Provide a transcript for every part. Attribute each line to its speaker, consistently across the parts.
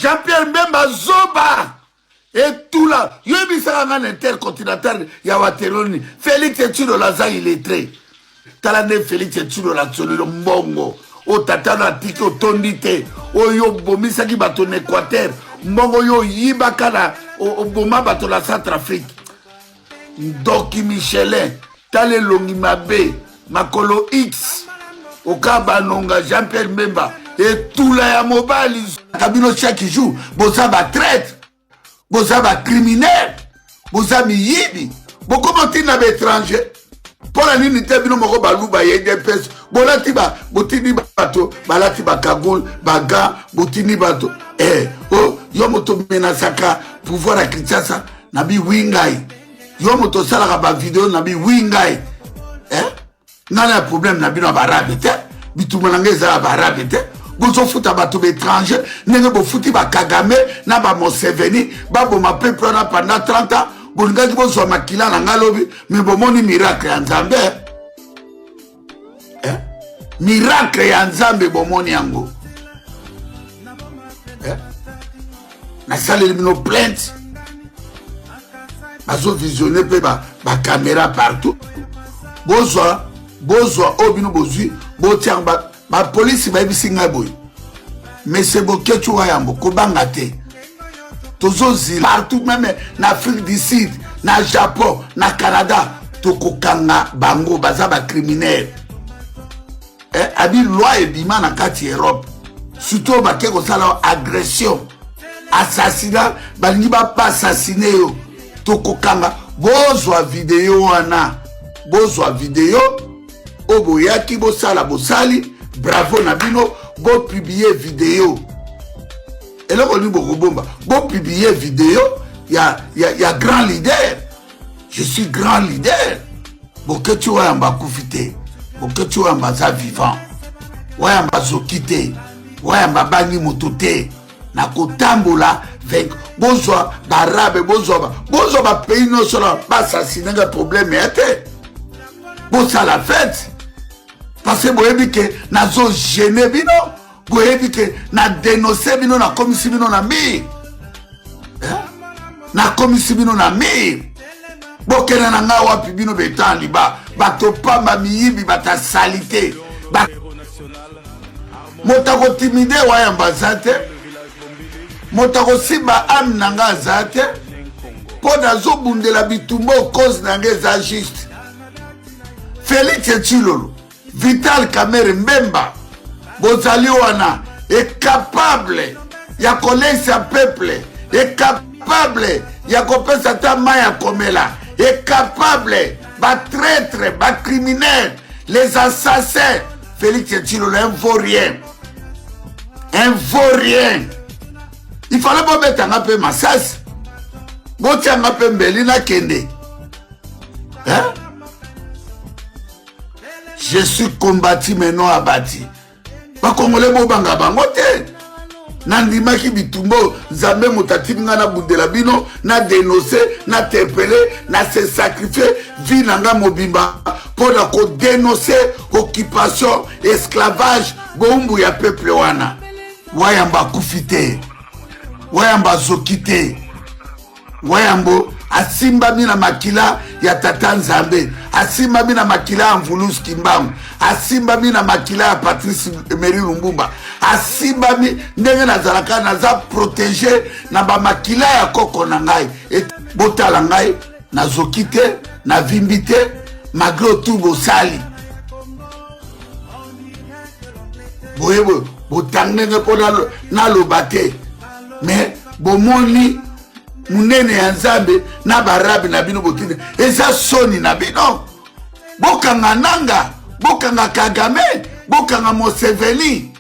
Speaker 1: Jean-Pierre Mbemba Zoba et tout là. Yo bisaka un intercontinental ya wateroni. Félix Etsulo Laza il est très. Talane Félix Etsulo la tsolo mbongo. O tatana tiki o tondite. O yo bomisa ki bato en Équateur. Mbongo yo yibakana o boma bato la Centrafrique. Doki Michelin. Tale Longi Mabe. Makolo X. Okaba Nonga Jean-Pierre Mbemba. Et tout là ya mobile. Kabino chaque jour. Bosa ba traite. Bosa ba criminel. Bosa mi yibi. Bo comment tu n'as étranger? Pour la unité bino moko baluba yede pes. Bola tiba botini bato. Bala tiba kagoul. Baga botini bato. Oh yo moto menasaka pouvoir à Kinshasa. Nabi wingai. Yo moto salaka ba vidéo nabi wingai. Nana problème nabi no barabe te. Bitumananga za barabe te. Bozo futa bato étranger, nenge bo futi ba Kagame, na ba Museveni, ba bo ma peuple na pendant 30 ans, bolinga ki bozo makila na ngalobi, mais bo moni miracle ya Nzambe. Miracle ya Nzambe bo moni yango. Na sale bino plainte. Bazo visionner pe ba caméra partout. Bozo obino bozui, bo tiang ba police ba bisinga boy. Mais c'est beaucoup tu vois yambo ko bangate. Tozo zila partout même na Afrique du Sud, na Japon, na Canada, to kokanga bango baza ba criminel. Abi loi et bima na kati Europe. Surtout ba ke ko sala agression, assassinat, ba ni ba pas assassiner yo. To kokanga bozwa vidéo wana. Bozwa vidéo oboyaki bo sala bo sali. Bravo Nabino, bon publier vidéo. Et là, on dit bon publier vidéo, il y a grand leader. Je suis grand leader. Bon que tu vois en bas koufité, bon que tu vois en bas vivant, ouais en bas zokité, ouais en bas bani mototé, na kotambola, avec bonsoir, barabe, bonsoir, pays non seulement pas assassiner un problème, mais bon ça la fête. Parce que vous avez dit que nous avons gêné, vous avez dit que nous avons dénoncé, nous avons commis bino na mi. Nous avons commis bino na mi. Vous avez dit que nous avons fait bino betan liba. Bato pa mamiyibi bata salité. Motako timide wa ambasate. Motako simba am nanga zate. Poda zo bundela bitumbo cause nanga za juste. Félix Etsulo. Vital Kamerhe Mbemba bozali wana est capable ya kolesa peuple, est capable ya kopesa ta maya komela, est capable ba traître, ba criminel, les assassins. Félix Etsulo un vaurien. Un vaurien. Il fallait pas mettre un peu massas. Boti un peu mbelina kende. Hein? Je suis combattu mais non abattu. Pas congolais bobanga bangote. Nandima ki bitumbo Nzambe motatini nga na bundela bino na dénoncer, na interpeller, na se sacrifier vie nanga mobimba pour la ko dénoncer occupation, esclavage, bombu ya peuple wana. Wayamba kufite. Wayamba zokite. Wayambo asimba mina makila ya tata Nzambe, asimba mina makila ya Mvulus Kimbangu, asimba mina makila ya Patrice Emery Lumumba, asimba mi ndenge nazalaka naza protéger na ba makila ya koko na ngai et botala ngai na zokite na vimbite malgré tout bosali boyebo botangenge pona na lobate mais bomoni munene ya Nzambe na barabi na bino botine eza soni na bino bokanga nanga bokanga Kagame bokanga Museveni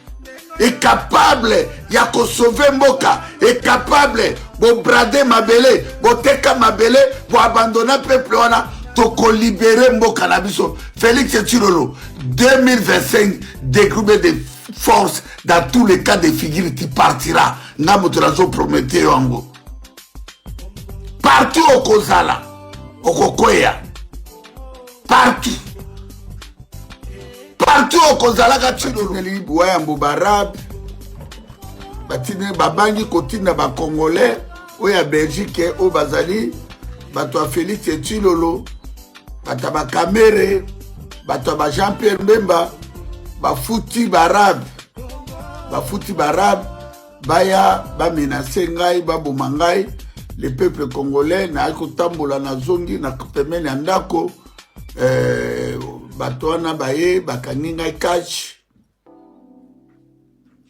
Speaker 1: est capable ya ko sauver mboka, est capable bo brader mabele boteka mabele bo abandonner peuple wana to ko libérer mboka na biso. Félix Etsulo 2025 dégroupé de force dans tous les cas de figure qui partira nga motorazo prometteur yango partout au Kozala, au Kokoya, partout au Kozala, Gatsulo, Wayambo Barab, batini babangi kotina ba Congolais oya Belgique o bazali bato a Félix Tshilolo bato ba Kamere bato ba Jean-Pierre Mbemba bafuti barabe baya bamenase ngai baboma ngai le peuple congolais na kotambola na zongi na pemene ya ndako bato wana baye bakangi ngai cash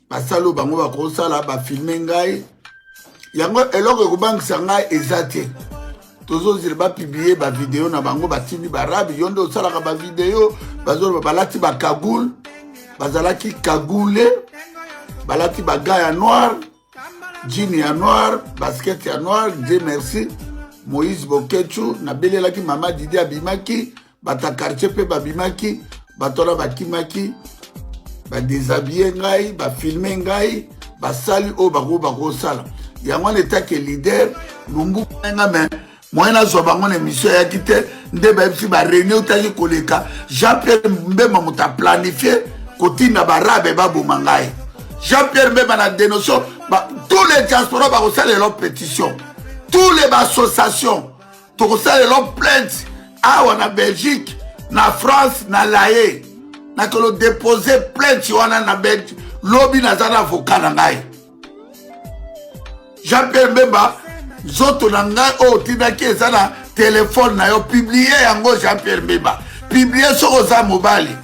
Speaker 1: basalo bango bakosala bafilme ngai yango eloko ekobangisa ngai eza te tozozela bapiblie bavideo na bango batindi barabe yo nde osalaka bavideo bazoloba balati bakagoule bazalaki kagoule balati baga ya noir jean ya noir basket ya noir Dieu merci Moïse Bokechu nabelelaki mama Didi abimaki bata quartier mpe babimaki batola bakimaki badéshabille ngai bafilme ngai basali oyo bakosala yango wana etake leader lumbu nga me moyen azwa bango na émission eyaki te nde bayebisi baréunion otaki koleka Jean-Pierre Mbemba moto aplanifie kotinda barabe baboma ngai Jean-Pierre Mbemba na dénotion tous les diaspora bakosala leur pétition tous les associations tokosala leur plainte awa na Belgique na France na laye nakolo déposer plainte wana na Belgique lobi naza na avocat na ngai Jean-Pierre Mbemba zoto na ngai oyo otindaki eza na telefone na yo publie yango Jean-Pierre Mbemba publie soko oza mobali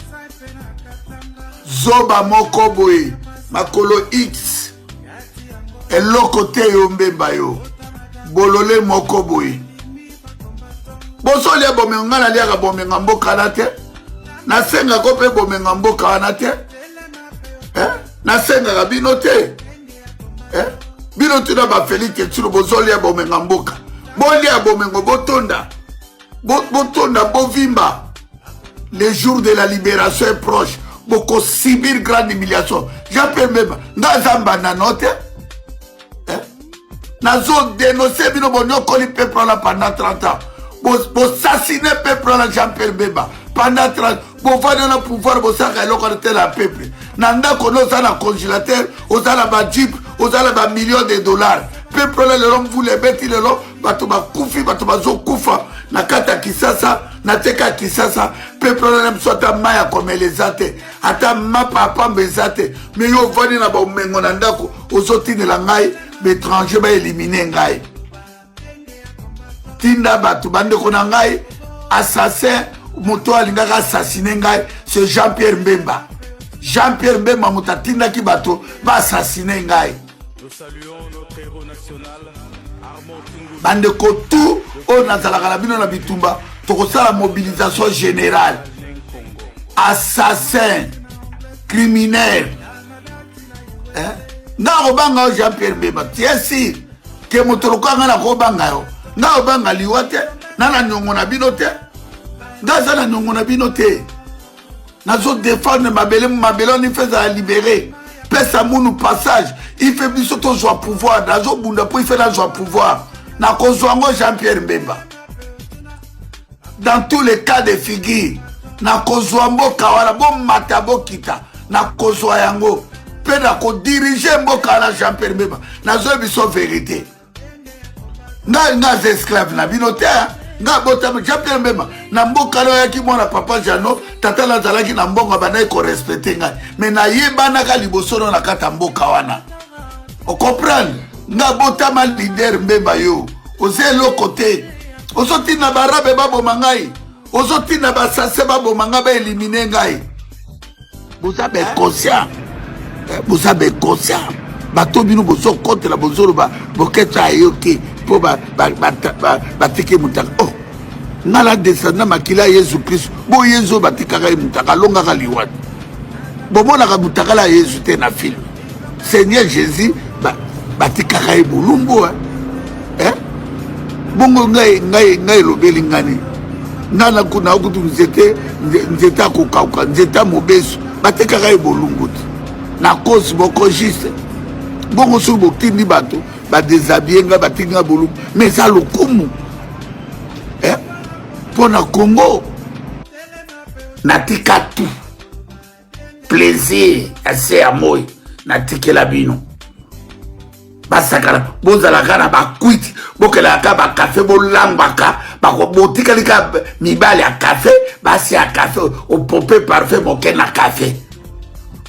Speaker 1: zoba moko boye makolo X eloko te yo Mbemba yo bolole moko boye bosolia bomenga nga naliaka bomenga mboka na te nasengako mpe bomenga mboka wana te nasengaka bino te bino tuna bafélix Tshilolo bozolia bomenga mboka bolia bomengo botonda bovimba le jour de la libération est proche bokosibir grande humiliation Jean-Pierre Mbemba nga aza mbandano te nazodénonce bino bonyokoli peuple wana pendant 30 ans bosasine peuple wana Jean-Pierre Mbemba pendant 30 bovandi na pouvoir bosaka eloko te na peuple na ndako no oza na congélateur oza na bajip oza na bamillion de dollars peuple wana lelo mvula ebeti lelo bato bakufi bato bazokufa na kati ya Kisasa na teka ya Kisasa peuple wana biso ata mai ya komela eza te ata mapa ya pamba eza te me yo ovandi na bomengo na ndako ozotinela ngai baétranger baelimine ngai tinda bato bandeko na ngai assassin moto alingaka assassine ngai c'est Jean-Pierre Mbemba Jean-Pierre Mbemba moto atindaki bato baassassine ngai bandeko tout oyo nazalaka na bino na bitumba tokosala mobilisation générale assassin criminel nga kobanga yo Jean-Pierre Mbemba tie sir ke moto lokanga na kobanga yo nga kobanga liwa te na na nyongo na bino te nga aza na nyongo na bino te nazodéfendre mabele oni mpe ezala libéré pesa munu passage ife biso tozwa pouvoir nazobunda mpo ife nazwa pouvoir nakozwa yango Jean-Pierre Mbemba dans tous les cas de figure nakozwa mboka wana bomata bokita nakozwa yango mpe nakodirige mboka wana Jean-Pierre Mbemba nazoyebi biso vérité nga aza esclave na bino te nga botama Jean-Pierre Mbemba na mboka lo yaki mwana papa Jano tata nazalaki na mbongo bandaki korespecte ngai me nayebanaka liboso no na kati ya mboka wana ocomprendre nga botama leader Mbemba yo oza eloko te ozotinda barabe baboma ngai ozotinda basase baboma ngai baelimine ngai boza beconscient boza beconscient bato bino bozokotela bozoloba boketa ayoki mpo batiki mutaka oh nga na descendant makila ya Yesu Kristo bo Yesu batikaka ye mutaka alongaka liwani bomonaka mutaka ya Yesu te na film Seigneur Jésus batikaka ye bolumbu bongo ngai elobeli ngani nga nakutu nzete akokauka nzete mobesu batikaka ye bolumbu te na cause boko juste bongo soki botindi bato badéshabille ngai batiki ngai bolumbu mais eza lokumu mpo na Congo natika tout plaisir ya se ya moi natikela bino basakana bozalaka na bakwiti bokelaka bakafe bolambaka botikalika mibali ya kafe basi ya kafe opope parfait moke na kafe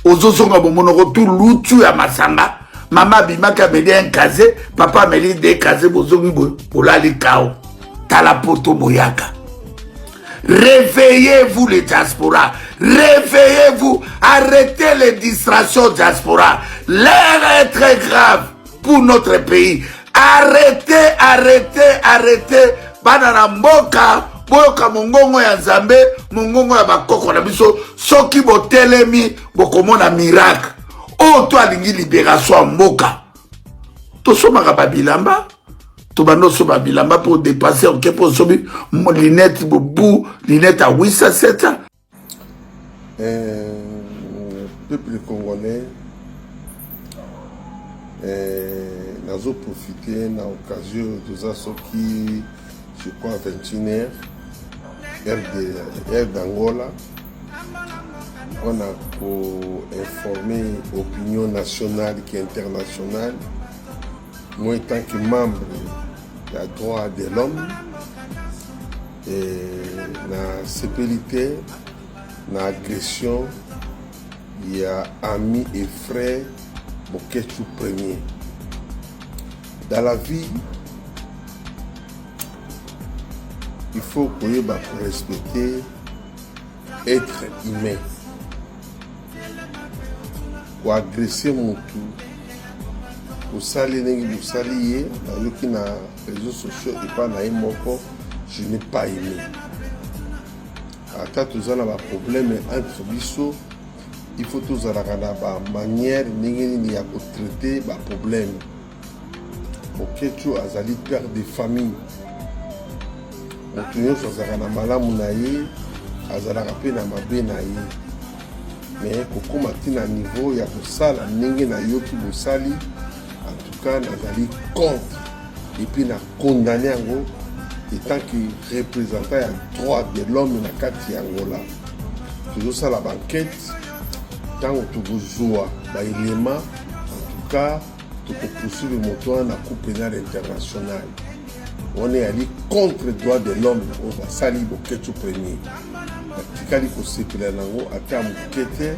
Speaker 1: ozozonga bomonoko tu lutu ya masanga mama bimaki ameli un kaze papa ameli de kaze bozongi bolali kao tala poto boyaka. Réveillez-vous les diasporas, réveillez-vous, arrêtez les distractions diaspora. L'air est très grave pour notre pays. Arrêtez, arrêtez, arrêtez. Banana mboka, boyoka mongongo ya Nzambe, mongongo ya bakoko na biso, soki botelemi, bokomona miracle. Oh, toi lingi libération mboka. Tosomaka babilamba. Tobano soba bilamba pour dépasser en quelque sorte mon lunette boubou lunette à 800 700.
Speaker 2: Peuple congolais nazo profiter na occasion de ça qui je crois 21h heure d'Angola on a pour informer opinion nationale et internationale. Moi, en tant que membre des droits de l'homme, la sécurité, l'agression, il y a amis et frères, Boketu premier. Dans la vie, il faut pour respecter être humain. Pour agresser mon tour. Pour salir les salier, dans les réseaux sociaux et pas dans moko, je n'ai pas aimé. À tout ça, un problème entre biso, il faut tous avoir une manière de traiter le problème. Pour que tu aies un père de famille, pour que tu aies un malamu naïe, azala rapé na mabe naïe. Mais pour que tu aies un niveau, il y a pour ça, n'engé na yoki bosali. En tout cas, nous allons contre et puis nous condamner en tant que représentant des droits de l'homme dans la Angola. C'est ça la banquette. Tant que tu as des éléments, en tout cas, tu peux poursuivre le moteur dans la Cour pénale internationale. On est allé contre les droits de l'homme au Sali Boketu premier. Tu as dit que c'est que l'ango a été enquêté,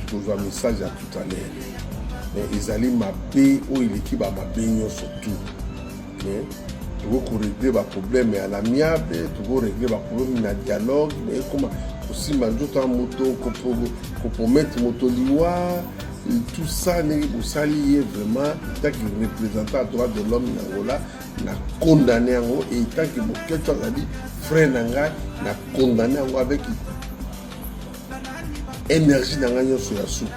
Speaker 2: tu as un message à tout à l'heure. Mais ils allaient m'appeler ou il équipe à m'appeler surtout. Mais tu veux régler les problèmes à l'amiable, tu veux régler les problèmes dans le dialogue, mais comment aussi manjoto en moto, qu'on mettre moto liwa, tout ça n'est pas sali vraiment, tant que représentant droit de l'homme en Angola, n'a condamné en haut et tant que quelqu'un a dit frère Nanga, n'a condamné en haut avec énergie dans la sur la soupe.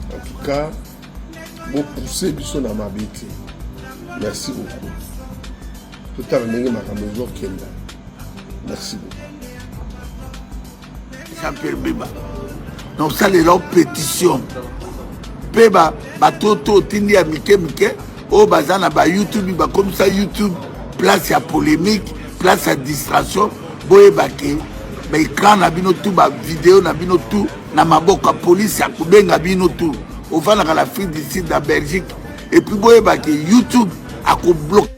Speaker 2: En tout cas, vous poussez biso na mabete. Merci beaucoup. Tout à l'heure, ma maison Kenda. Merci beaucoup.
Speaker 1: Jean-Pierre Bemba. Donc ça, les pétition. Beba, batoto, tindi à Mike, au bazana, ba YouTube, comme ça, YouTube, place à polémique, place à distraction, boye bake, ba écran na bino tout, ba vidéo na bino tout, na maboka police ya kubenga bino tout. Au fond de l'Afrique du Sud, la Belgique, et puis boye bake YouTube a bloqué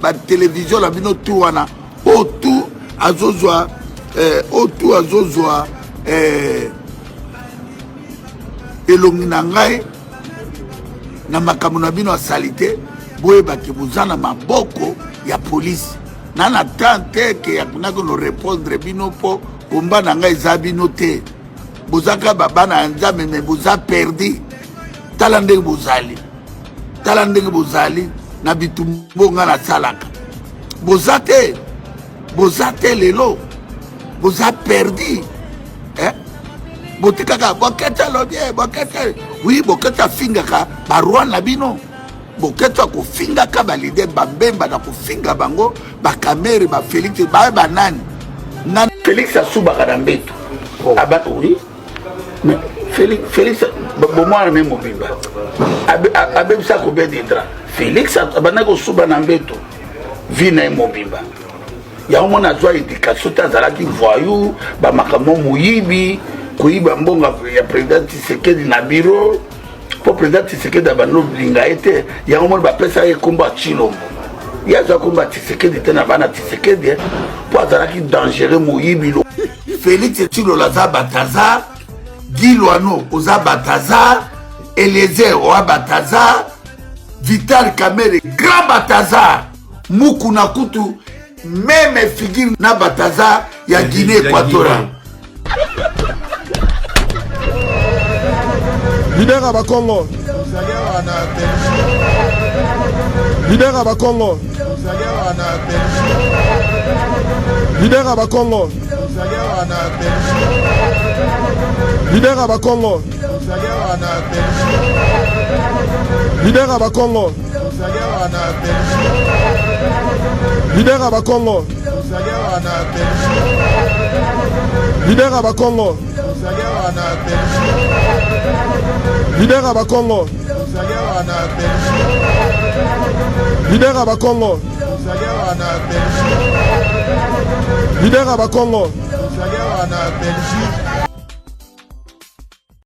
Speaker 1: la télévision la bino tout wana, autour azozwa, autour azozwa, elongi na ngai na makambo na bino ya salite boyebake boza na maboko ya polisi nana tante ke ya kunaki no répondre bino mpo komba na ngai eza bino te bozaka babana ya nzambe me boza perdi tala ndenge bozali na bitumbo nga nasalaka boza te lelo boza perdi botikaka boketa lobie boketa oui boketa fingaka barwana bino boketa ko fingaka ba leader bambemba na ko finga bango ba kamere ba Félix ba banani na Félix asubaka na mbeto aba oui mais Félix bomwana même mobimba abe bisa ko beditra Félix abana ko suba na mbeto vina mobimba ya mona zwa éducation tazalaki voyou ba makambo muyibi kuiba mbonga ya président Tshisekedi na bureau pour président Tshisekedi abano linga ete ya ngomon ba pesa ye komba Chilombo ya za komba Tshisekedi tena bana Tshisekedi pour azalaki dangereux moyibilo Félix Tshilolo za Bataza Gilwano oza Bataza Eliezer oza Bataza Vital Kamerhe grand Bataza Mukuna Kutu même figure na Bataza ya Guinée Équatoriale.
Speaker 2: Leader à Bakongo. Leader à Bakongo. Leader à Bakongo. Leader à Bakongo. Leader à Bakongo. Leader à Bakongo. Leader à Bakongo. Leader à Bakongo. Leader à Bakongo. Leader à Bakongo.